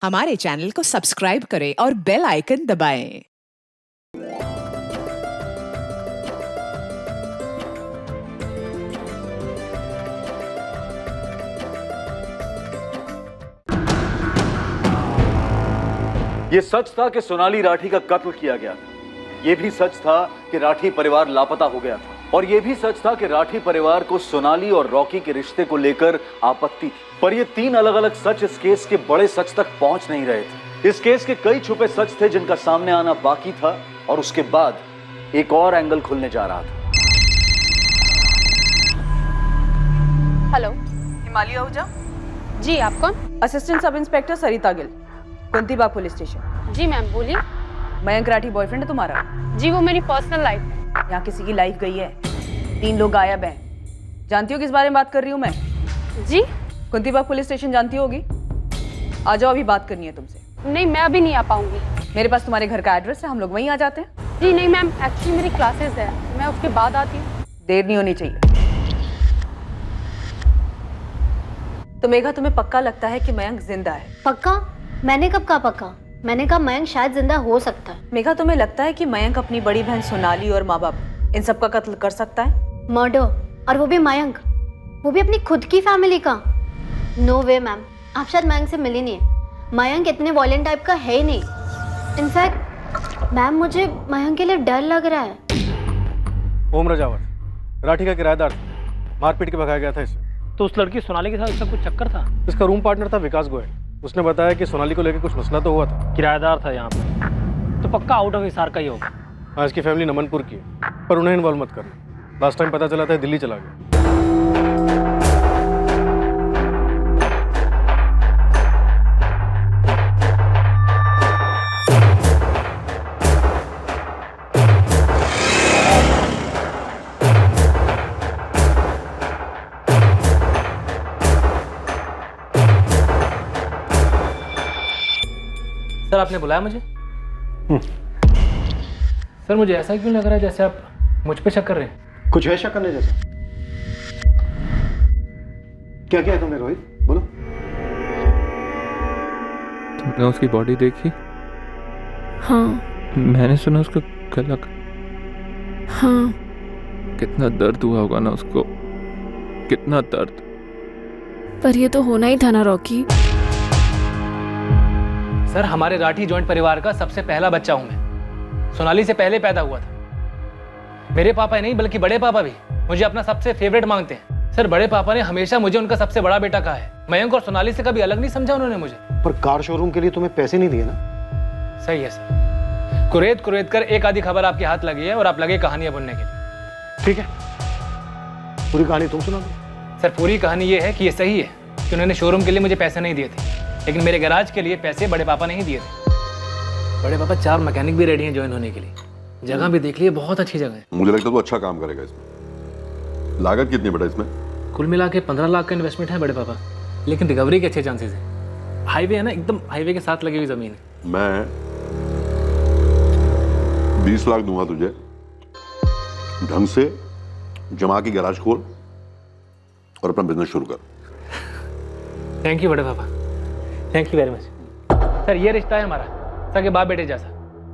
हमारे चैनल को सब्सक्राइब करें और बेल आइकन दबाएं। ये सच था कि सोनाली राठी का कत्ल किया गया था। ये भी सच था कि राठी परिवार लापता हो गया था। और ये भी सच था कि राठी परिवार को सोनाली और रॉकी के रिश्ते को लेकर आपत्ति थी। पर ये तीन अलग अलग सच इस केस के बड़े सच तक पहुंच नहीं रहे थे। इस केस के कई छुपे सच थे जिनका सामने आना बाकी था और उसके बाद एक और एंगल खुलने जा रहा था। हेलो, हिमालय आहूजा। जी आप कौन? असिस्टेंट सब इंस्पेक्टर सरिता गिल, कुंतीबाग पुलिस स्टेशन। जी मैम बोलिए। मयंक राठी बॉयफ्रेंड है तुम्हारा? जी वो मेरी पर्सनल लाइफ है। यहाँ किसी की लाइफ गई है, 3 लोग गायब हैं। जानती हो किस बारे में बात कर रही हूँ मैं? जी कुंतीबाग पुलिस स्टेशन जानती होगी। आ जाओ, अभी बात करनी है तुमसे। नहीं, मैं अभी नहीं आ पाऊंगी। मेरे पास तुम्हारे घर का एड्रेस है, हम लोग वहीं आ जाते हैं। जी नहीं मैम, एक्चुअली मेरी क्लासेस है, मैं उसके बाद आती हूँ। देर नहीं होनी चाहिए। तो मेघा, तुम्हें पक्का लगता है कि मयंक जिंदा है? पक्का? मैंने कब कहा पक्का? मैंने कहा मयंक शायद जिंदा हो सकता है। मेघा, तुम्हें लगता है कि मयंक अपनी बड़ी बहन सोनाली और माँ बाप इन सब का कत्ल कर सकता है? मर्डर, और वो भी मयंक, वो भी अपनी खुद की फैमिली का? नो वे मैम, आप शायद मयंक से मिली नहीं है। मयंक इतने वॉयलेंट टाइप का है ही नहीं। इनफैक्ट मैम, मुझे मयंक के लिए डर लग रहा है। ओम रजावत राठी का किराएदार था, मारपीट के भगाया गया था इसे। तो उस लड़की सोनाली के साथ इसका कुछ चक्कर था? इसका रूम पार्टनर था विकास गोयल। उसने बताया कि सोनाली को लेकर कुछ मसला तो हुआ था। किराएदार था यहाँ पे, तो पक्का आउट ऑफ हिसार का ही होगा। हाँ, इसकी फैमिली नमनपुर की है, पर उन्हें इन्वॉल्व मत करना। लास्ट टाइम पता चला था दिल्ली चला गया। सर आपने बुलाया मुझे? सर मुझे ऐसा क्यों लग रहा है जैसे आप मुझ पे शक कर रहे हैं? कुछ है शक करने जैसा? क्या किया है तुमने रोहित? बोलो। तुमने उसकी बॉडी देखी? हाँ। मैंने सुना उसका गला। हाँ। कितना दर्द हुआ होगा ना उसको, कितना दर्द। पर ये तो होना ही था ना रॉकी। सर हमारे राठी जॉइंट परिवार का सबसे पहला बच्चा हूं मैं। सोनाली से पहले पैदा हुआ था। मेरे पापा ही नहीं बल्कि बड़े पापा भी मुझे अपना सबसे फेवरेट मांगते हैं। सर बड़े पापा ने हमेशा मुझे उनका सबसे बड़ा बेटा कहा है। मयंक और सोनाली से कभी अलग नहीं समझा उन्होंने मुझे। पर कार शोरूम के लिए तुम्हें पैसे नहीं दिए ना? सही है सर, कुरेद कर एक आधी खबर आपके हाथ लगी है और आप लगे कहानियां बुनने के लिए। ठीक है, पूरी कहानी तुम सुना दो। सर पूरी कहानी ये है कि ये सही है कि उन्होंने शोरूम के लिए मुझे पैसे नहीं दिए थे, लेकिन मेरे गैराज के लिए पैसे बड़े पापा ने ही दिए थे। बड़े पापा 4 मैकेनिक भी रेडी हैं ज्वाइन होने के लिए। जगह भी देख लिए, बहुत अच्छी जगह है। मुझे लगता है तो अच्छा काम करेगा इसमें। लागत कितनी बेटा इसमें? कुल मिला के 15 लाख का इन्वेस्टमेंट है बड़े पापा, लेकिन रिकवरी के अच्छे चांसेस हैं। हाईवे है ना, एकदम हाईवे के साथ लगी हुई जमीन है। मैं 20 लाख दूंगा तुझे, ढंग से जमा की गैराज खोल और अपना बिजनेस शुरू कर। थैंक यू बड़े पापा, thank you very much. Sir ये रिश्ता है हमारा सगे बाप बेटे जैसा।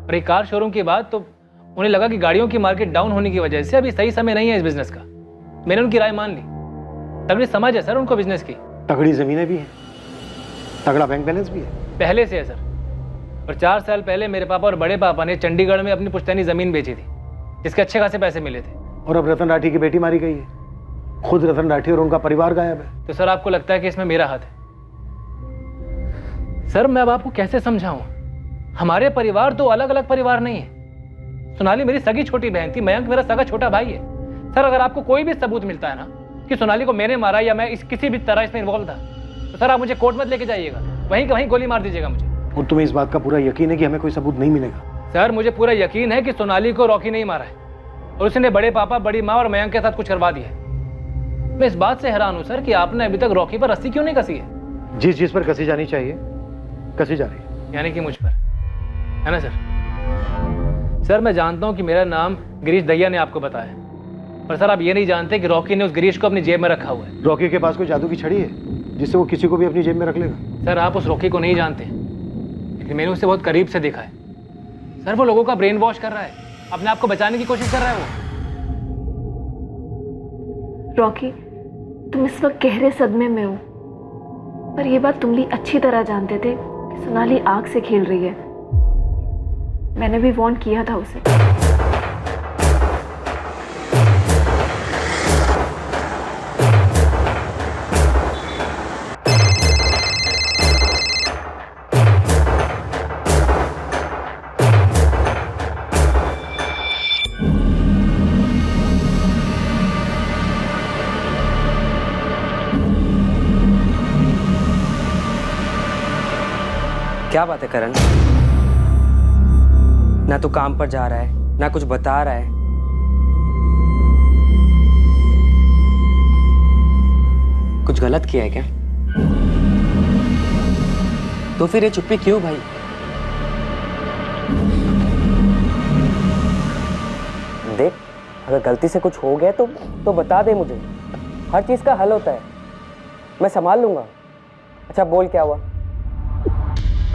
और एक कार शोरूम के बाद तो उन्हें लगा कि गाड़ियों की मार्केट डाउन होने की वजह से अभी सही समय नहीं है इस बिजनेस का। मैंने उनकी राय मान ली। तभी समझ है सर उनको बिजनेस की। तगड़ी जमीनें भी हैं, तगड़ा बैंक बैलेंस भी है। पहले से है सर। और 4 साल पहले मेरे पापा और बड़े पापा ने चंडीगढ़ में अपनी पुश्तैनी जमीन बेची थी, जिसके अच्छे खासे पैसे मिले थे। और अब रतन राठी की बेटी मारी गई है, खुद रतन राठी और उनका परिवार गायब है। तो सर आपको लगता है कि इसमें मेरा हाथ है? सर मैं अब आपको कैसे समझाऊं, हमारे परिवार 2 अलग अलग परिवार नहीं है। सोनाली मेरी सगी छोटी बहन थी, मयंक मेरा सगा छोटा भाई है। सर अगर आपको कोई भी सबूत मिलता है ना कि सोनाली को मैंने मारा या मैं किसी भी तरह इसमें इन्वॉल्व था, तो सर आप मुझे कोर्ट मत लेके जाइएगा, वहीं के वहीं गोली मार दीजिएगा मुझे। और तुम्हें इस बात का पूरा यकीन है कि हमें कोई सबूत नहीं मिलेगा? सर मुझे पूरा यकीन है कि सोनाली को रॉकी नहीं मारा है और उसने बड़े पापा, बड़ी माँ और मयंक के साथ कुछ करवा दिया है। मैं इस बात से हैरान हूं सर कि आपने अभी तक रॉकी पर रस्सी क्यों नहीं कसी है? जिस चीज पर कसी जानी चाहिए कसी जा रही है। यानी कि मुझ पर, है ना सर? सर मैं जानता हूं कि मेरा नाम गिरीश दहिया ने आपको बताया, पर सर आप ये नहीं जानते कि रॉकी ने उस गिरीश को अपनी जेब में रखा हुआ है। रॉकी के पास कोई जादू की छड़ी है जिससे वो किसी को भी अपनी जेब में रख लेगा? सर आप उस रॉकी को नहीं जानते। लेकिन मैंने उसे बहुत करीब से देखा है। सर वो लोगों का ब्रेन वॉश कर रहा है, अपने आप को बचाने की कोशिश कर रहा है वो। रॉकी, तुम इस वक्त गहरे सदमे में हो, पर यह बात तुम भी अच्छी तरह जानते थे कि सोनाली आग से खेल रही है। मैंने भी वार्न किया था उसे। क्या बात है करण? ना तो काम पर जा रहा है, ना कुछ बता रहा है। कुछ गलत किया है क्या? तो फिर ये चुप्पी क्यों भाई? देख, अगर गलती से कुछ हो गया तो बता दे मुझे। हर चीज का हल होता है, मैं संभाल लूंगा। अच्छा बोल, क्या हुआ?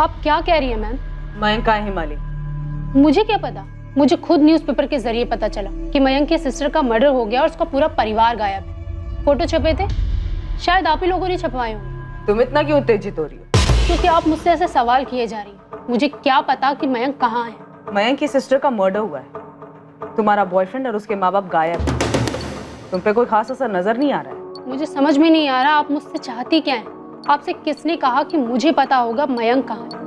आप क्या कह रही हैं मैम? मयंक कहाँ है हिमाली? मुझे क्या पता, मुझे खुद न्यूज़पेपर के जरिए पता चला कि मयंक की सिस्टर का मर्डर हो गया और उसका पूरा परिवार गायब है। फोटो छपे थे, शायद आप ही लोगों ने छपवाए होंगे। तुम इतना क्यों उत्तेजित हो रही हो? क्योंकि आप मुझसे ऐसे सवाल किए जा रही हैं। मुझे क्या पता कि मयंक कहाँ है। मयंक की सिस्टर का मर्डर हुआ है, तुम्हारा बॉयफ्रेंड और उसके माँ बाप गायब है। तुम पे कोई खास असर नजर नहीं आ रहा है। मुझे समझ में नहीं आ रहा आप मुझसे चाहती क्या है। आपसे किसने कहा कि मुझे पता होगा मयंक कहाँ है?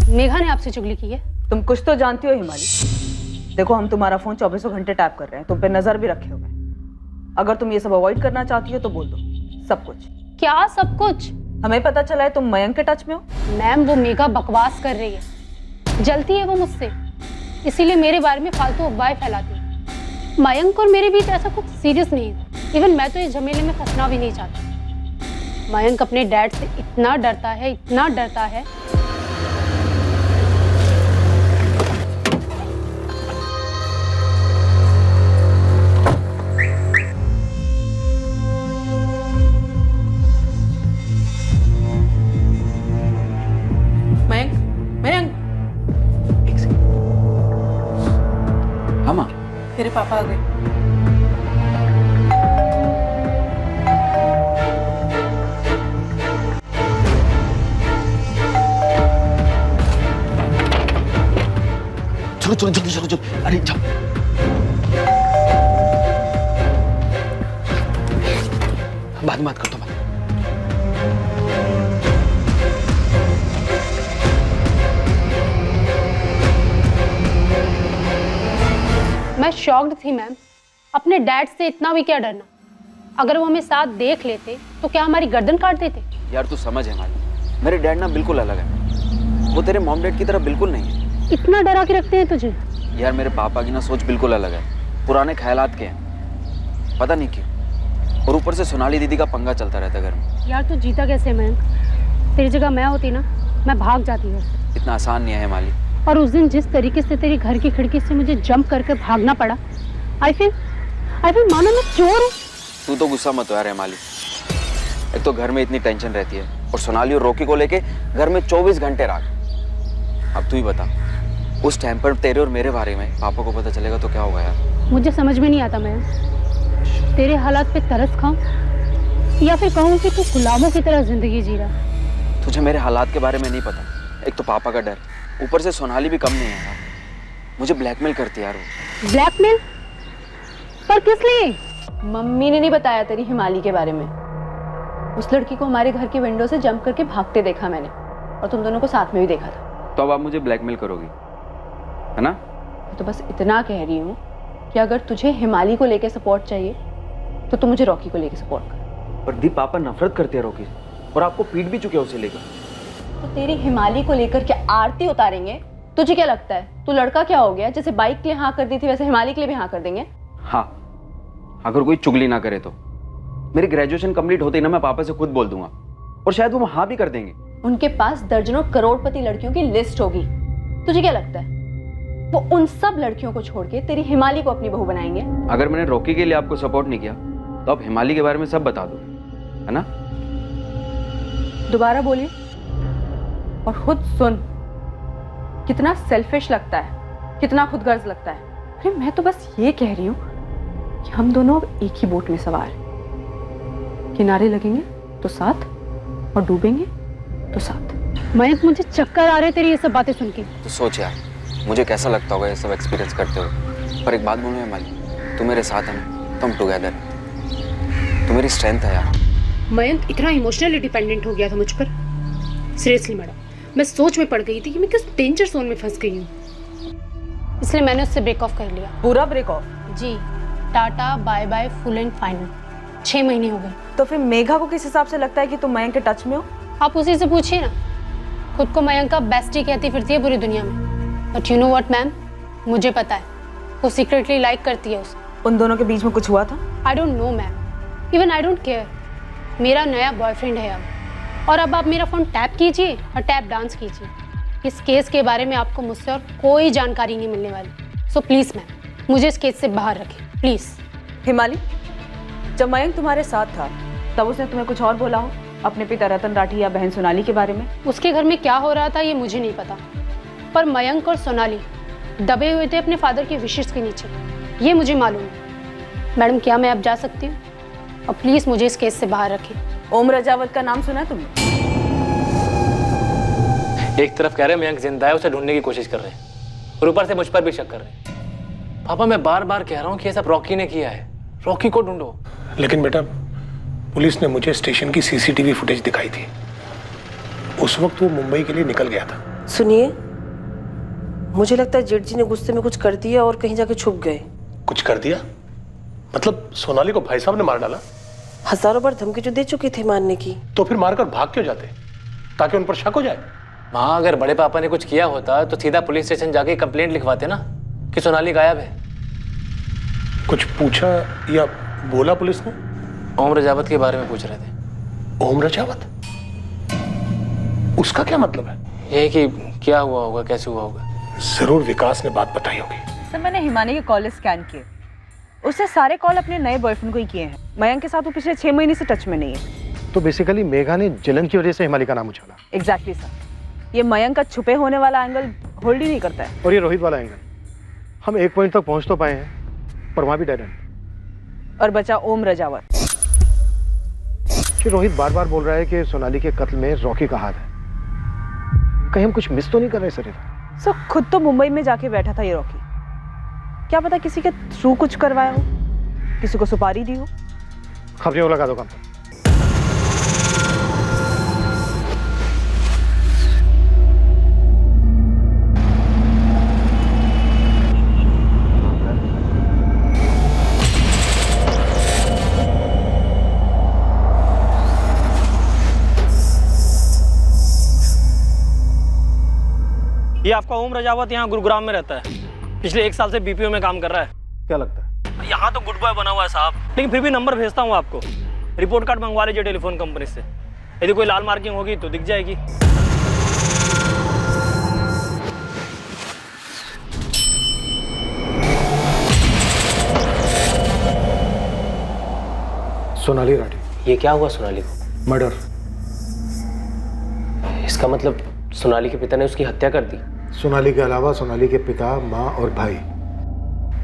मेघा ने आपसे चुगली की है। तुम कुछ तो जानती हो हिमाली। देखो, हम तुम्हारा फोन 24 घंटे टैप कर रहे हैं, तुम पे नजर भी रखे हुए हैं। अगर तुम ये सब अवॉइड करना चाहती हो तो बोल दो सब कुछ। क्या सब कुछ? हमें पता चला है तुम मयंक के टच में हो। मैम, वो मेघा बकवास कर रही है, जलती है वो मुझसे, इसीलिए मेरे बारे में फालतू अफवाहें फैलाती है। मयंक और मेरे बीच ऐसा कुछ सीरियस नहीं है। इवन मैं तो इस झमेले में फंसना भी नहीं चाहती। मयंक अपने डैड से इतना डरता है, इतना डरता है। मयंक, मयंक, हाँ माँ। तेरे पापा आ गए। चलो चलो जल्दी चलो चलो। अरे जाओ। बाद में बात करता हूँ। मैं शॉक्ड थी मैम। अपने डैड से इतना भी क्या डरना? अगर वो हमें साथ देख लेते तो क्या हमारी गर्दन काट देते? यार तू समझ है माली, मेरे डैड ना बिल्कुल अलग है। वो तेरे मॉम डैड की तरह बिल्कुल नहीं है। इतना डरा के रखते हैं तुझे? यार मेरे पापा की ना सोच बिल्कुल अलग है, पुराने ख्यालात के हैं, पता नहीं क्यों। और ऊपर से सोनाली दीदी का पंगा चलता रहता है घर में। यार तू जीता कैसे मैम? तेरी जगह मैं होती ना, मैं भाग जाती घर से। इतना आसान नहीं है माली। और उस दिन जिस तरीके से तेरी घर की खिड़की से मुझे जंप करके भागना पड़ा, आई फील मानो मैं चोर हूँ। तू तो गुस्सा मत हो यार माली। एक तो घर में इतनी टेंशन रहती है और सोनाली और रॉकी को लेके घर में 24 घंटे राग। अब तू ही बता, उस टाइम पर तेरे और मेरे बारे में पापा को पता चलेगा तो क्या होगा यार? मुझे समझ में नहीं आता मैं तेरे हालात पे तरस खाऊं या फिर कहूं कि तू गुलामों की तरह जिंदगी जी रहा। तुझे मेरे हालात के बारे में नहीं पता। एक तो पापा का डर, ऊपर से सोनाली भी कम नहीं है यार। मुझे ब्लैकमेल करती है यार वो। ब्लैकमेल? पर किस लिए? मम्मी ने नहीं बताया तेरी हिमाली के बारे में। उस लड़की को हमारे घर की विंडो से जंप करके भागते देखा मैंने, और तुम दोनों को साथ में भी देखा था। तो अब आप मुझे ब्लैकमेल करोगी, है ना? तो बस इतना कह रही हूँ कि अगर तुझे हिमाली को लेके सपोर्ट चाहिए तो तू मुझे रॉकी को लेके सपोर्ट कर। पर दी पापा नफरत करते हैं रॉकी से और आपको पीट भी चुके हैं उसे लेकर। तो तेरी हिमाली को लेकर क्या आरती उतारेंगे? तुझे क्या लगता है तू लड़का क्या हो गया? जैसे बाइक के लिए हाँ कर दी थी वैसे हिमाली के लिए भी हाँ कर देंगे? हाँ, अगर कोई चुगली ना करे तो। मेरी ग्रेजुएशन कंप्लीट होते ही ना मैं पापा से खुद बोल दूंगा और शायद वो हाँ भी कर देंगे। उनके पास दर्जनों करोड़पति लड़कियों की लिस्ट होगी। तुझे क्या लगता है वो उन सब लड़कियों को छोड़ के तेरी हिमाली को अपनी बहू बनाएंगे? अगर मैंने रॉकी के लिए आपको सपोर्ट नहीं किया तो आप हिमाली के बारे में सब बता दो, है ना? दोबारा बोलिए। और खुद सुन, कितना सेल्फिश लगता है, कितना खुदगर्ज लगता है। अरे मैं तो बस ये कह रही हूँ कि हम दोनों अब एक ही बोट में सवार हैं। किनारे लगेंगे तो साथ और डूबेंगे तो साथ। मयंक, मुझे चक्कर आ रहे तेरी ये सब बातें सुन के। तो सोच यार, मुझे कैसा लगता होगा ये सब एक्सपीरियंस करते हुए। पर एक बात बोलूँ हिमाली, तू मेरे साथ है ना, तुम टुगेदर, तू मेरी स्ट्रेंथ है यार। मयंक इतना इमोशनली डिपेंडेंट हो गया था मुझ पर। सीरियसली मैडम, मैं सोच में पड़ गई थी कि मैं किस डेंजर जोन में फंस गई हूँ, इसलिए मैंने उससे ब्रेक ऑफ कर लिया। पूरा ब्रेक ऑफ? जी, tata bye bye full and final. 6 महीने हो गए। तो फिर मेघा को किस हिसाब से लगता है कि तुम मयंक के टच में हो? आप उसी से पूछिए ना। खुद को मयंक का बेस्टी कहती फिरती है पूरी दुनिया में। But you know what ma'am, मुझे पता है वो सीक्रेटली लाइक करती है उसे। उन दोनों के बीच में कुछ हुआ था? I don't know ma'am, even I don't care. मेरा नया बॉयफ्रेंड है अब, और अब आप मेरा फ़ोन टैप कीजिए और टैप डांस कीजिए। इस केस के बारे में आपको मुझसे और कोई जानकारी नहीं मिलने वाली। सो प्लीज़ मैम, मुझे इस केस से बाहर रखें प्लीज़। हिमाली, जब मयंक तुम्हारे साथ था तब उसने तुम्हें कुछ और बोला हो अपने पिता रतन राठी या बहन सोनाली के बारे में? उसके घर में क्या हो रहा था ये मुझे नहीं पता, पर मयंक और सोनाली दबे हुए थे अपने फादर के विशेष के नीचे, ये मुझे मालूम है। मैडम, क्या मैं अब जा सकती हूँ? और प्लीज़ मुझे इस केस से बाहर रखें। ओम रजावत का नाम सुना तुमने? एक तरफ कह रहे हैं मयंक जिंदा है, उसे ढूंढने की कोशिश कर रहे हैं, और ऊपर से मुझ पर भी शक कर रहे हैं। पापा, मैं बार बार कह रहा हूँ कि ये सब रॉकी ने किया है, रॉकी को ढूंढो। लेकिन बेटा, पुलिस ने मुझे स्टेशन की सीसीटीवी फुटेज दिखाई थी। उस वक्त वो मुंबई के लिए निकल गया था। सुनिए, मुझे लगता है जेठ जी ने गुस्से में कुछ कर दिया और कहीं जाके छुप गए। कुछ कर दिया? मतलब सोनाली को भाई साहब ने मार डाला? हजारों बार धमकी जो दे चुकी थी मारने की। तो फिर मारकर भाग क्यों जाते? ताकि उन पर शक हो जाए। माँ, अगर बड़े पापा ने कुछ किया होता तो सीधा पुलिस स्टेशन जाके कंप्लेंट लिखवाते ना कि सोनाली गायब है। कुछ पूछा या बोला पुलिस ने? ओम रजावत के बारे में पूछ रहे थे। ओम रजावत? उसका क्या मतलब है? ये कि क्या हुआ होगा, कैसे हुआ होगा। जरूर विकास ने बात बताई होगी। सर, मैंने हिमानी के कॉल स्कैन किए, उससे सारे कॉल अपने नए बॉयफ्रेंड को ही किए हैं। मयंक के साथ वो पिछले 6 महीने से टच में नहीं है। तो बेसिकली मेघा ने जलन की वजह से हिमाली का नाम उछाला। एग्जैक्टली सर, ये मयंक का छुपे होने वाला एंगल होल्ड ही नहीं करता है। और ये रोहित वाला एंगल, हम एक पॉइंट तक पहुंच तो पाए हैं पर वहां भी डेड एंड। और बचा ओम रजावत। कि रोहित बार बार बोल रहा है कि सोनाली के कत्ल में रॉकी का हाथ है। कहीं हम कुछ मिस तो नहीं कर रहे सर? सर, खुद तो मुंबई में जाके बैठा था ये रॉकी, क्या पता किसी के थ्रू कुछ करवाया हो, किसी को सुपारी दी हो। खबरें लगा दो काम पर। ये आपका ओम रजावत यहाँ गुरुग्राम में रहता है, पिछले 1 साल से बीपीओ में काम कर रहा है। क्या लगता है? यहाँ तो गुड बॉय बना हुआ है साहब, लेकिन फिर भी नंबर भेजता हूँ आपको। रिपोर्ट कार्ड मंगवा लीजिए टेलीफोन कंपनी से, यदि कोई लाल मार्किंग होगी तो दिख जाएगी। सोनाली राठी। ये क्या हुआ सोनाली को? मर्डर। इसका मतलब सोनाली के पिता ने उसकी हत्या कर दी? सोनाली के अलावा सोनाली के पिता, माँ और भाई,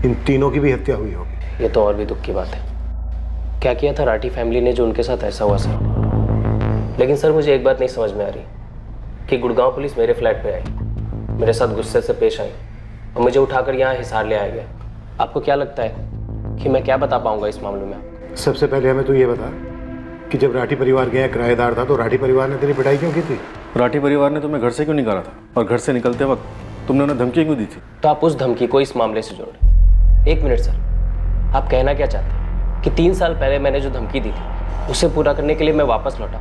इन तीनों की भी हत्या हुई होगी। ये तो और भी दुख की बात है। क्या किया था राठी फैमिली ने जो उनके साथ ऐसा हुआ सर? लेकिन सर, मुझे एक बात नहीं समझ में आ रही कि गुड़गांव पुलिस मेरे फ्लैट पे आई, मेरे साथ गुस्से से पेश आई और मुझे उठाकर यहाँ हिसार ले आया गया। आपको क्या लगता है कि मैं क्या बता पाऊंगा इस मामले में? सबसे पहले हमें तो ये बता कि जब राठी परिवार गया किराएदार था तो राठी परिवार ने तेरी पिटाई क्यों की थी? राठी परिवार ने तुम्हें घर से क्यों निकाला था, और घर से निकलते वक्त तुमने उन्हें धमकी क्यों दी थी? तो आप उस धमकी को इस मामले से जोड़ें। 1 मिनट सर, आप कहना क्या चाहते हैं कि 3 साल पहले मैंने जो धमकी दी थी उसे पूरा करने के लिए मैं वापस लौटा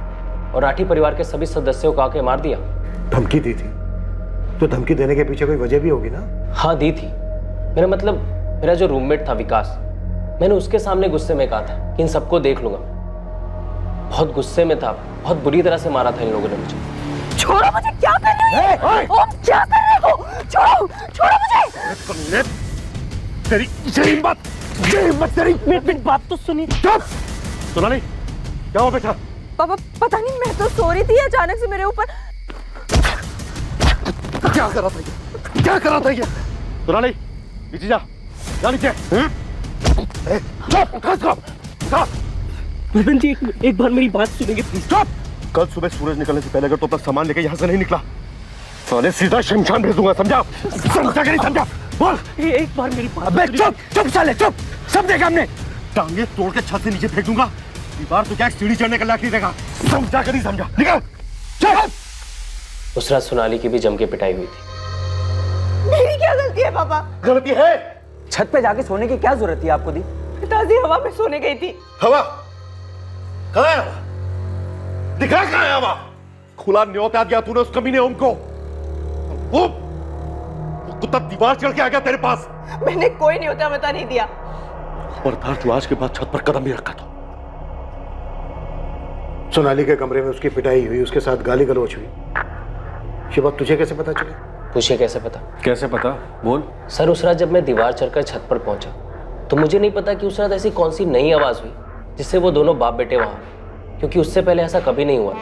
और राठी परिवार के सभी सदस्यों को आके मार दिया? धमकी दी थी तो धमकी देने के पीछे कोई वजह भी होगी ना? हाँ, दी थी। मेरा मतलब, मेरा जो रूममेट था विकास, मैंने उसके सामने गुस्से में कहा था कि इन सबको देख लूंगा। बहुत गुस्से में था, बहुत बुरी तरह से मारा था इन लोगों ने मुझे। छोड़ो मुझे, क्या कर रहे हो? ओम, क्या कर रहे हो? छोड़ो, छोड़ो मुझे। तेरी ये हिम्मत तेरी। मेरी बात तो सुनिए। चुप! सोनाली, क्या हुआ बेटा? पापा पता नहीं, मैं तो सो रही थी, अचानक से मेरे ऊपर क्या कर रहा था ये? क्या कर रहा था ये? सुना नहीं, नीचे जा नीचे। विपिन जी एक बार मेरी बात सुनेंगे प्लीज? चुप! कल सुबह सूरज निकलने से पहले अगर तो अपना सामान लेके यहाँ से नहीं निकला तो सीधा शमशान भेज दूंगा, समझा? समझा कि नहीं समझा? बोल। एक बार मेरी बात। अबे चुप चुप साले चुप! सब देखा हमने। टांगे तोड़ के छत से नीचे फेंक दूंगा। दीवार तो क्या सीढ़ी चढ़ने का लायक नहीं देगा, समझा कि नहीं समझा? निकल चल। उस रात सोनाली की भी जम के पिटाई हुई थी। मेरी क्या गलती है पापा? गलती है? छत पे जाके सोने की क्या जरूरत थी आपको दी? पिताजी हवा में सोने गई थी। हवा? कहाँ है हवा? दिखा कहाँ है हवा? खुला न्योता दिया तूने उस कमीने उनको। वो कुत्ता दीवार चढ़ के आ गया तेरे पास। मैंने कोई न्योता बता नहीं दिया। खबरदार तू आज के बाद छत पर कदम भी रखा तो। सोनाली के कमरे में उसकी पिटाई हुई, उसके साथ गाली गलौज हुई, ये बात तुझे कैसे पता चली? पूछिए कैसे पता? कैसे पता? बोल। सर उस रात जब मैं दीवार चढ़कर छत पर पहुंचा तो मुझे नहीं पता कि उस रात ऐसी कौन सी नई आवाज हुई जिससे वो दोनों बाप बेटे वहां, क्योंकि उससे पहले ऐसा कभी नहीं हुआ था।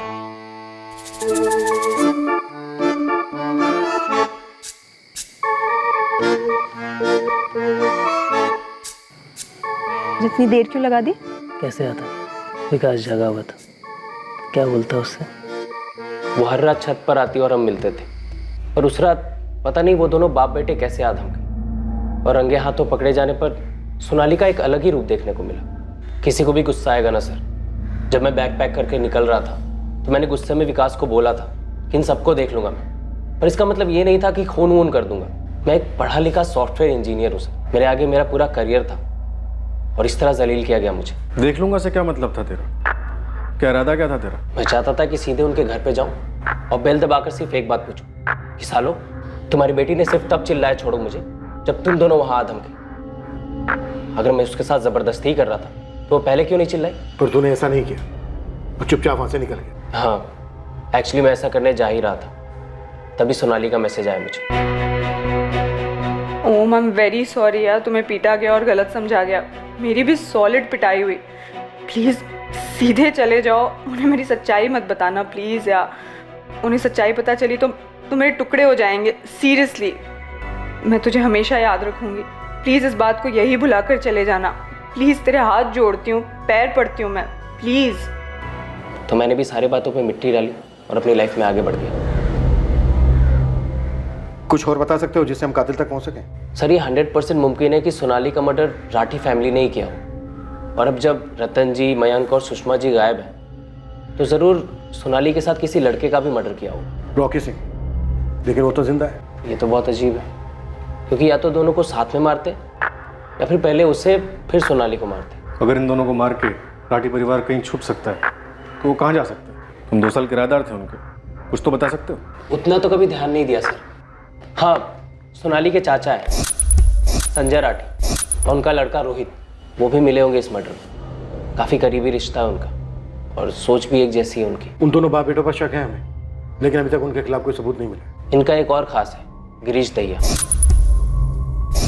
जितनी देर क्यों लगा दी? कैसे आता? विकास जगा हुआ था, क्या बोलता उससे? वो हर रात छत पर आती और हम मिलते थे, और उस रात पता नहीं वो दोनों बाप बेटे कैसे आ धमके और रंगे हाथों पकड़े जाने पर सोनाली का एक अलग ही रूप देखने को मिला। किसी को भी गुस्सा आएगा ना सर। जब मैं बैग पैक करके निकल रहा था तो मैंने गुस्से में विकास को बोला था कि इन सबको देख लूंगा मैं, पर इसका मतलब ये नहीं था कि खून वून कर दूंगा। मैं एक पढ़ा लिखा सॉफ्टवेयर इंजीनियर हूँ सर, मेरे आगे मेरा पूरा करियर था और इस तरह जलील किया गया मुझे। देख लूंगा से क्या मतलब था तेरा? क्या इरादा क्या था तेरा? मैं चाहता था कि सीधे उनके घर पे जाऊं और बेल दबाकर सिर्फ एक बात पूछूं कि सालो तुम्हारी बेटी ने सिर्फ तब चिल्लाए छोड़ो मुझे जब तुम दोनों वहां आ धमके। अगर मैं उसके साथ जबरदस्ती कर रहा था तो वो पहले क्यों नहीं चिल्लाई? पर तूने ऐसा नहीं किया, वो चुपचाप वहां से निकल गया। हाँ, एक्चुअली मैं ऐसा करने जा ही रहा था, तभी सोनाली का मैसेज आया मुझे। ओम आई एम वेरी सॉरी यार, तुम्हें पीटा गया और गलत समझा गया। मेरी भी सॉलिड पिटाई हुई। प्लीज सीधे चले जाओ, उन्हें मेरी सच्चाई मत बताना प्लीज यार। उन्हें सच्चाई पता चली तो मेरे टुकड़े हो जाएंगे। सीरियसली मैं तुझे हमेशा याद रखूंगी। प्लीज इस बात को यही भुलाकर चले जाना। प्लीज तेरे हाथ जोड़ती हूँ, पैर पड़ती हूँ मैं, प्लीज। तो मैंने भी सारी बातों पे मिट्टी डाली और अपनी लाइफ में आगे बढ़ गया। कुछ और बता सकते हो जिससे हम कातिल तक पहुंच सकें? सर ये 100% मुमकिन है कि सोनाली का मर्डर राठी फैमिली ने ही किया हो, और अब जब रतन जी, मयंक और सुषमा जी गायब हैं तो जरूर सोनाली के साथ किसी लड़के का भी मर्डर किया हो। रॉकी सिंह? लेकिन वो तो जिंदा है। ये तो बहुत अजीब है, क्योंकि या तो दोनों को साथ में मारते या फिर पहले उसे फिर सोनाली को मारते। अगर इन दोनों को मार के राठी परिवार कहीं छुप सकता है तो वो कहाँ जा सकता है? तुम 2 साल किराएदार थे उनके, कुछ तो बता सकते हो? उतना तो कभी ध्यान नहीं दिया सर। हाँ, सोनाली के चाचा है संजय राठी और उनका लड़का रोहित, वो भी मिले होंगे इस मर्डर में। काफ़ी करीबी रिश्ता है उनका और सोच भी एक जैसी है उनकी। उन दोनों बाप बेटों पर शक है हमें, लेकिन अभी तक उनके खिलाफ कोई सबूत नहीं मिला। इनका एक और खास है, गिरीश दहिया,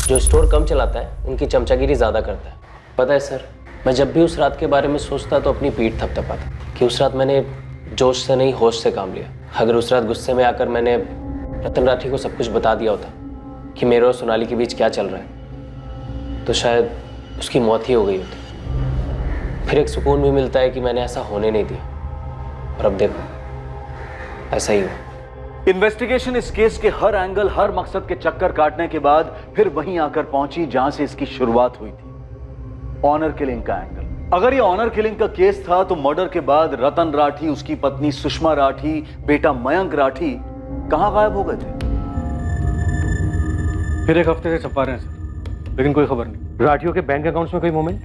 जो स्टोर कम चलाता है, उनकी चमचागिरी ज़्यादा करता है। पता है सर, मैं जब भी उस रात के बारे में सोचता तो अपनी पीठ थपथपाता कि उस रात मैंने जोश से नहीं होश से काम लिया। अगर उस रात गुस्से में आकर मैंने रतन राठी को सब कुछ बता दिया होता कि मेरे और सोनाली के बीच क्या चल रहा है तो शायद उसकी मौत ही हो गई होती। फिर एक सुकून भी मिलता है कि मैंने ऐसा होने नहीं दिया, और अब देखो ऐसा ही हुआ। इन्वेस्टिगेशन इस केस के हर एंगल, हर मकसद के चक्कर काटने के बाद फिर वहीं आकर पहुंची जहां से इसकी शुरुआत हुई थी, ऑनर किलिंग का एंगल। अगर ये ऑनर किलिंग का केस था तो मर्डर के बाद रतन राठी, उसकी पत्नी सुषमा राठी, बेटा मयंक राठी कहां गायब हो गए थे? फिर एक हफ्ते से छपा रहे हैं सर, लेकिन कोई खबर नहीं। राठियों के बैंक अकाउंट्स में कोई मूवमेंट?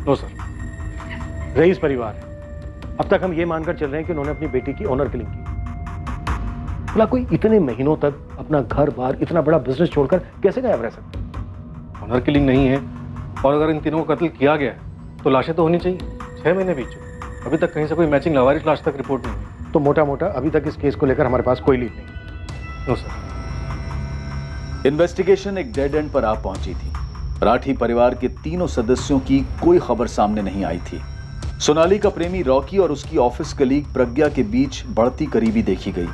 No sir. रईस परिवार है, अब तक हम ये मानकर चल रहे हैं कि उन्होंने अपनी बेटी की ऑनर किलिंग की। भला कोई इतने महीनों तक अपना घर बार, इतना बड़ा बिजनेस छोड़कर कैसे गायब रह सकता? ऑनर किलिंग नहीं है, और अगर इन तीनों को कत्ल किया गया तो लाशें तो होनी चाहिए। 6 महीने बीत चुके, अभी तक कहीं से कोई मैचिंग लावारिस लाश तक रिपोर्ट नहीं हुई। तो मोटा मोटा अभी तक इस केस को लेकर हमारे पास कोई लीड नहीं। No sir. इन्वेस्टिगेशन एक डेड एंड पर आ पहुंची थी। राठी परिवार के तीनों सदस्यों की कोई खबर सामने नहीं आई थी। सोनाली का प्रेमी रॉकी और उसकी ऑफिस कलीग प्रज्ञा के बीच बढ़ती करीबी देखी गई,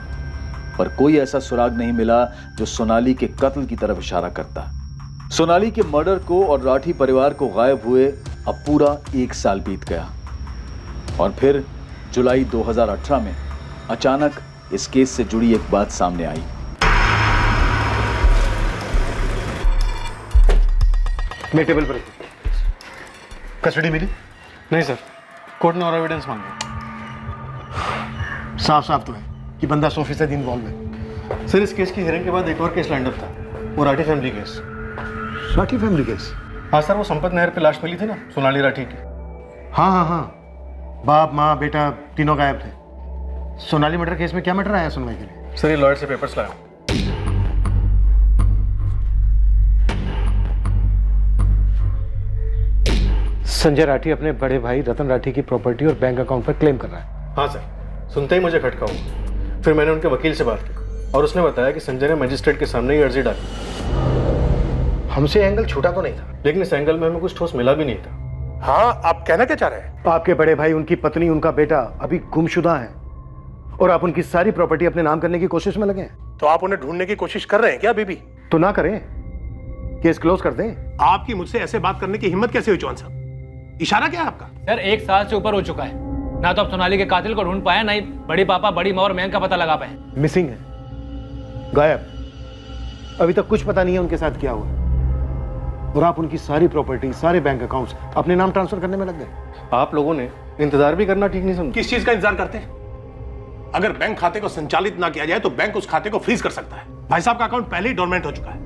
पर कोई ऐसा सुराग नहीं मिला जो सोनाली के कत्ल की तरफ इशारा करता। सोनाली के मर्डर को और राठी परिवार को गायब हुए अब पूरा 1 साल बीत गया और फिर जुलाई 2018 में अचानक इस केस से जुड़ी एक बात सामने आई। मैं टेबल पर कस्टडी मिली? नहीं सर, कोर्ट ने और एविडेंस मांगे। साफ साफ तो है कि बंदा 100% इन्वॉल्व है। सर, इस केस की हियरिंग के बाद एक और केस लाइंड अप था, वो Rathi family case. Rathi family case? हाँ सर, वो संपत नहर पे लाश मिली थी ना सोनाली राठी की। हाँ हाँ हाँ, बाप माँ बेटा तीनों गायब थे। सोनाली मर्डर केस में क्या मैटर आया सुनवाई के लिए? सर, ये लॉयर से पेपर्स लाया। संजय राठी अपने बड़े भाई रतन राठी की प्रॉपर्टी और बैंक अकाउंट पर क्लेम कर रहा है। हाँ सर, सुनते ही मुझे खटका हुआ। फिर मैंने उनके वकील से बात की और उसने बताया कि संजय ने मजिस्ट्रेट के सामने ही अर्जी डाली। हमसे एंगल छूटा तो नहीं था, लेकिन इस एंगल में हमें कुछ ठोस मिला भी नहीं था। हाँ, आप कहना क्या चाह रहे हैं? आपके बड़े भाई, उनकी पत्नी, उनका बेटा अभी गुमशुदा है और आप उनकी सारी प्रॉपर्टी अपने नाम करने की कोशिश में लगे हैं। तो आप उन्हें ढूंढने की कोशिश कर रहे हैं क्या अभी भी? तो ना करें, केस क्लोज कर दें। आपकी मुझसे ऐसे बात करने की हिम्मत कैसे हुई चौहान साहब? इशारा क्या है आपका? सर, 1 साल से ऊपर हो चुका है, ना तो आप सोनाली के कातिल को ढूंढ पाए, ना ही बड़ी पापा, बड़ी माँ और मयंक का पता लगा पाए। मिसिंग है, गायब। अभी तक कुछ पता नहीं है उनके साथ क्या हुआ और आप उनकी सारी प्रॉपर्टी, सारे बैंक अकाउंट्स अपने नाम ट्रांसफर करने में लग गए। आप लोगों ने इंतजार भी करना ठीक नहीं समझा। किस चीज का इंतजार करते हैं? अगर बैंक खाते को संचालित ना किया जाए तो बैंक उस खाते को फ्रीज कर सकता है। भाई साहब का अकाउंट पहले ही डोरमेंट हो चुका है।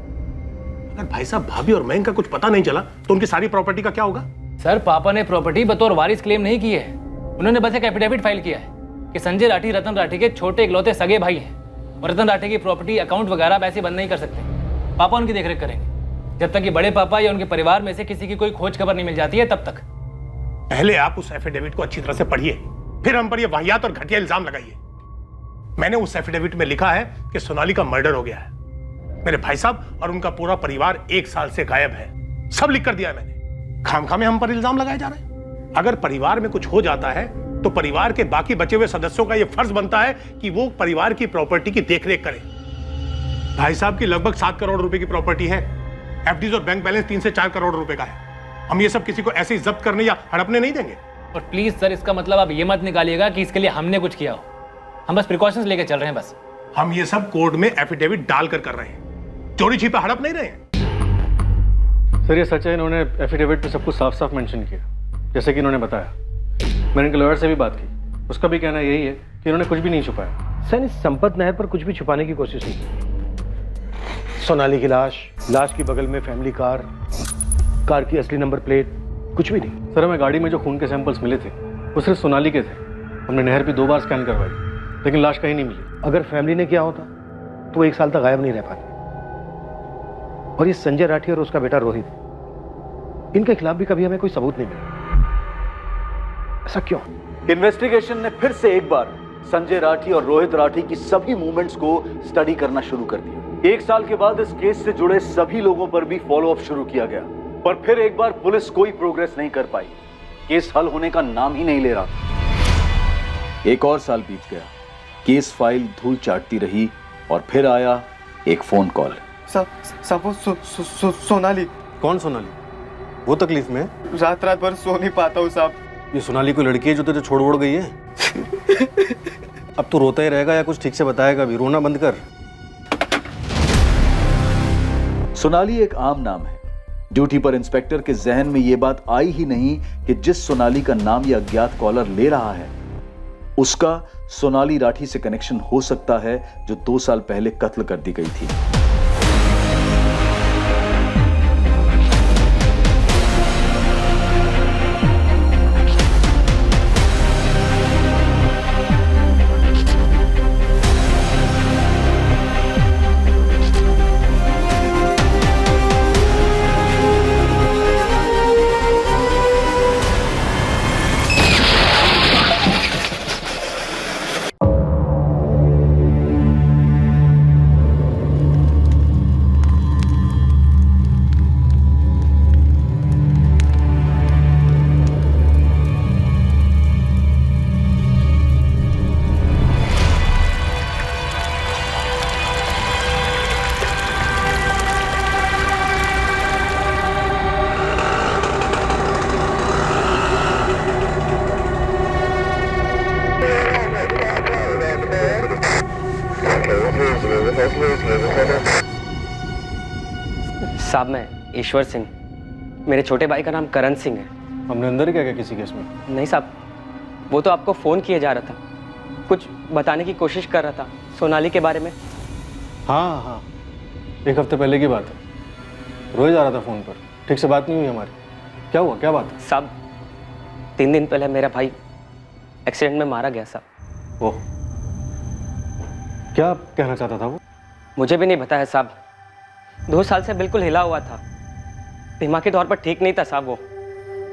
अगर भाई साहब, भाभी और मयंक का कुछ पता नहीं चला तो उनकी सारी प्रॉपर्टी का क्या होगा? सर, पापा ने प्रॉपर्टी बतौर वारिस क्लेम नहीं की है, उन्होंने बस एक एफिडेविट फाइल किया है कि संजय राठी रतन राठी के छोटे इकलौते सगे भाई हैं और रतन राठी की प्रॉपर्टी, अकाउंट वगैरह वैसे बंद नहीं कर सकते। पापा उनकी देखरेख करेंगे जब तक कि बड़े पापा या उनके परिवार में से किसी की कोई खोज खबर नहीं मिल जाती है, तब तक। पहले आप उस एफिडेविट को अच्छी तरह से पढ़िए, फिर हम पर यह वाहियात और घटिया इल्जाम लगाइए। मैंने उस एफिडेविट में लिखा है कि सोनाली का मर्डर हो गया है। मेरे भाई साहब और उनका पूरा परिवार 1 साल से गायब है, सब लिख कर दिया है मैंने। खामखा में हम पर इल्जाम लगाए जा रहे हैं। अगर परिवार में कुछ हो जाता है तो परिवार के बाकी बचे हुए सदस्यों का यह फर्ज बनता है कि वो परिवार की प्रॉपर्टी की देखरेख करें। भाई साहब की लगभग 7 करोड़ रुपए की प्रॉपर्टी है। एफडीज और बैंक बैलेंस 3 से 4 करोड़ रुपए का है। हम ये सब किसी को ऐसे ही जब्त करने या हड़पने नहीं देंगे। और प्लीज सर, इसका मतलब आप ये मत निकालिएगा कि इसके लिए हमने कुछ किया हो। हम बस प्रिकॉशंस लेकर चल रहे हैं बस। हम ये सब कोर्ट में एफिडेविट डालकर कर रहे हैं, चोरी छिपे हड़प नहीं रहे हैं। सर, ये सच है, इन्होंने एफिडेविट में सब कुछ साफ साफ मेंशन किया, जैसे कि इन्होंने बताया। मैंने इनके लॉयर से भी बात की, उसका भी कहना यही है कि इन्होंने कुछ भी नहीं छुपाया। सर, इस संपत नहर पर कुछ भी छुपाने की कोशिश नहीं की। सोनाली की लाश की बगल में फैमिली कार की असली नंबर प्लेट, कुछ भी नहीं। सर, हमें गाड़ी में जो खून के सैंपल्स मिले थे वो सिर्फ सोनाली के थे। हमने नहर भी 2 बार स्कैन करवाई, लेकिन लाश कहीं नहीं मिली। अगर फैमिली ने किया होता तो 1 साल तक गायब नहीं रह पाते। और ये संजय राठी और उसका बेटा रोहित, इनके खिलाफ भी कभी हमें कोई सबूत नहीं मिला। ऐसा क्यों? इन्वेस्टिगेशन ने फिर से एक बार संजय राठी और रोहित राठी की सभी मूवमेंट्स को स्टडी करना शुरू कर दिया। 1 साल के बाद इस केस से जुड़े सभी लोगों पर भी फॉलो अप शुरू किया गया, पर फिर एक बार पुलिस कोई प्रोग्रेस नहीं कर पाई। केस हल होने का नाम ही नहीं ले रहा। 1 और साल बीत गया, केस फाइल धूल चाटती रही और फिर आया एक फोन कॉल। सोनाली। कौन सोनाली? वो तकलीफ में? रात भर सो नहीं पाता हूँ साहब। ये सोनाली कोई लड़की है जो तुझे छोड़ गई है? अब तो रोता ही रहेगा या कुछ ठीक से बताएगा भी? रोना बंद कर। सोनाली एक आम नाम है। ड्यूटी पर इंस्पेक्टर के जहन में यह बात आई ही नहीं कि जिस सोनाली का नाम यह अज्ञात कॉलर ले रहा है उसका सोनाली राठी से कनेक्शन हो सकता है, जो 2 साल पहले कत्ल कर दी गई थी। साहब मैं ईश्वर सिंह, मेरे छोटे भाई का नाम करण सिंह है। हमने अंदर ही क्या किया किसी केस में? नहीं साहब, वो तो आपको फ़ोन किए जा रहा था, कुछ बताने की कोशिश कर रहा था सोनाली के बारे में। हाँ हाँ, एक हफ्ते पहले की बात है। रोए जा रहा था फ़ोन पर, ठीक से बात नहीं हुई हमारी। क्या हुआ, क्या बात है? साहब 3 दिन पहले मेरा भाई एक्सीडेंट में मारा गया साहब। ओह, क्या कहना चाहता था वो? मुझे भी नहीं पता है साहब, 2 साल से बिल्कुल हिला हुआ था, दिमागी तौर पर ठीक नहीं था साहब वो।